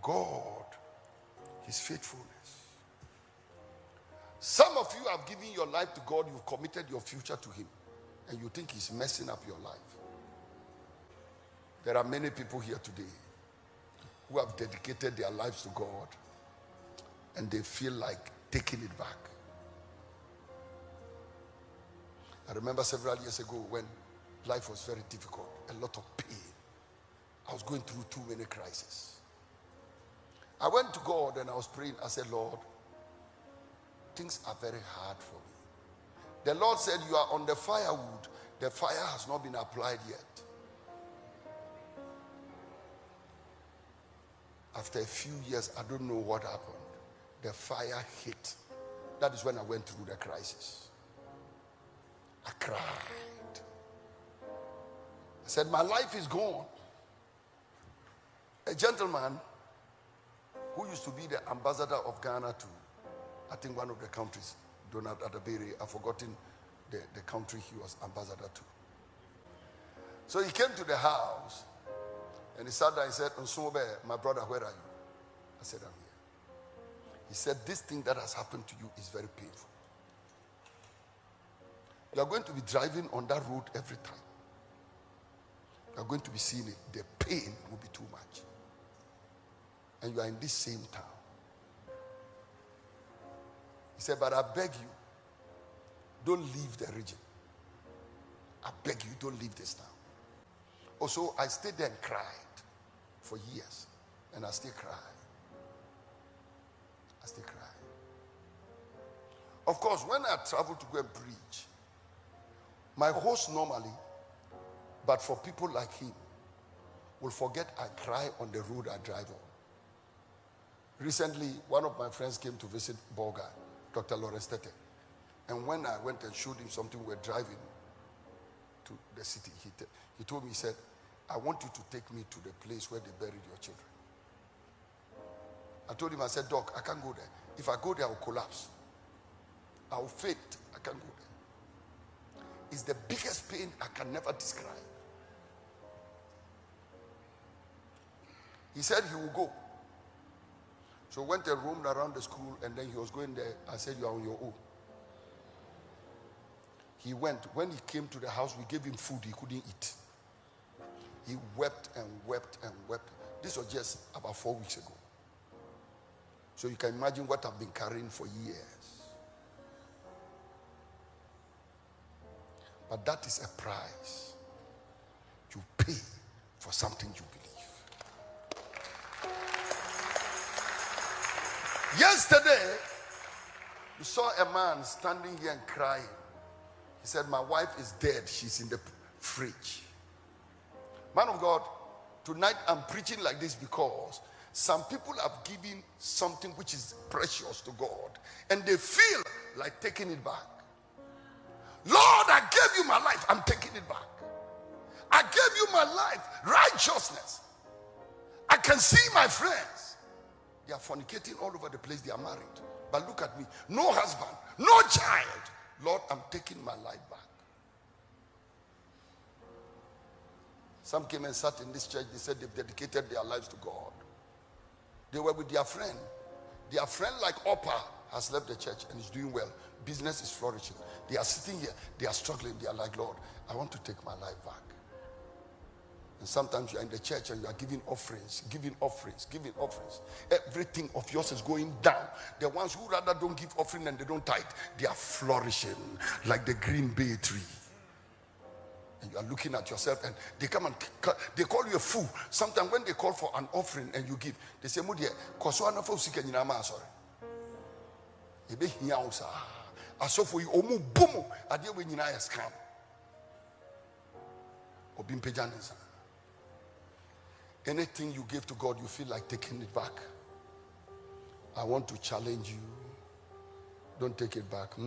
God, his faithfulness. Some of you have given your life to God, you've committed your future to him, and you think he's messing up your life. There are many people here today who have dedicated their lives to God, and they feel like taking it back. I remember several years ago when life was very difficult, a lot of pain. I was going through too many crises. I went to God and I was praying. I said, Lord, things are very hard for me. The Lord said, you are on the firewood. The fire has not been applied yet. After a few years, I don't know what happened. The fire hit. That is when I went through the crisis. I cried. I said, my life is gone. A gentleman who used to be the ambassador of Ghana to, I think, one of the countries, Donald Adabere, I've forgotten the country he was ambassador to. So he came to the house and he sat down and said, Nsobe, my brother, where are you? I said, I'm here. He said, this thing that has happened to you is very painful. You are going to be driving on that road every time. You are going to be seeing it. The pain will be too much. And you are in this same town. He said, but I beg you, don't leave the region. I beg you, don't leave this town. Also, I stayed there and cried for years. And I still cry. I still cry. Of course, when I travel to go and preach, my host normally, but for people like him, will forget I cry on the road I drive on. Recently, one of my friends came to visit Bolga, Dr. Lawrence Tete. And when I went and showed him something, we were driving to the city, he told me, he said, I want you to take me to the place where they buried your children. I told him, I said, Doc, I can't go there. If I go there, I will collapse. I will faint. I can't go there. It's the biggest pain I can never describe. He said he will go. So went and roamed around the school, and then he was going there. I said, you are on your own. He went. When he came to the house, we gave him food he couldn't eat. He wept and wept and wept. This was just about 4 weeks ago. So you can imagine what I've been carrying for years. But that is a price you pay for something you believe. Yesterday, we saw a man standing here and crying. He said, my wife is dead. She's in the fridge. Man of God, tonight I'm preaching like this because some people have given something which is precious to God, and they feel like taking it back. Lord, I gave you my life. I'm taking it back. I gave you my life, righteousness. I can see my friends. They are fornicating all over the place. They are married. But look at me. No husband, no child. Lord, I'm taking my life back. Some came and sat in this church. They said they've dedicated their lives to God. They were with their friend. Their friend, like Oprah, has left the church and is doing well. Business is flourishing. They are sitting here. They are struggling. They are like, Lord, I want to take my life back. And sometimes you are in the church and you are giving offerings, giving offerings, giving offerings. Everything of yours is going down. The ones who rather don't give offering and they don't tithe, they are flourishing like the green bay tree. And you are looking at yourself and they come and they call you a fool. Sometimes when they call for an offering and you give, they say, Mudia, Koswana for Sikanama, sorry. Ebe hiausa. Aso for you, Omu Bumu, Adia when you scam. Obim Pejanisa. Anything you give to God, you feel like taking it back. I want to challenge you. Don't take it back.